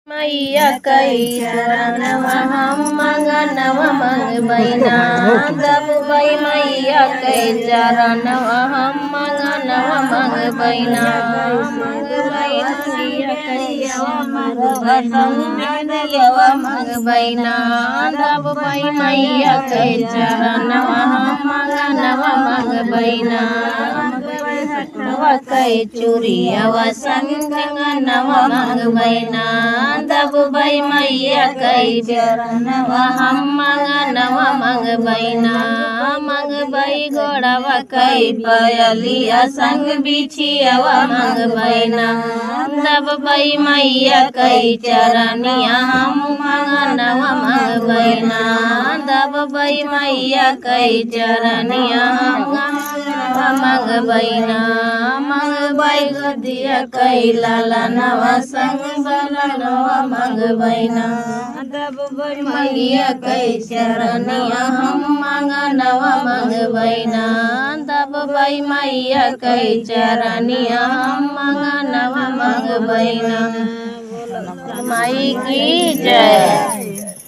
मैया कई चरणवा हम मंगनवा मंगबैना दबबै मैया कई चरणवा हम मंगनवा मंगबैना मंगबैना दबबै मैया कई चरणवा हम मंगनवा मंगबैना कई चूड़ियावा संगनवा मंगबैना दबबै मैया कई चरणवा हम मंगनवा मंगबैना मंगबै गोड़वा कई पयलिया संग बिछियावा मंगबैना दबबै मैया कई चरनिया हम मंगनवा मंगबैना दबबै मैया कई चरनिया हम मंगबैना मंगबै गदिया कई लालनवा संग बलनवा मंगबैना दबबै मैया कई चरनिया हम मंगनवा मंगबैना दबबै मैया कई चरनिया हम मंगनवा मंगबैना। माई की जय।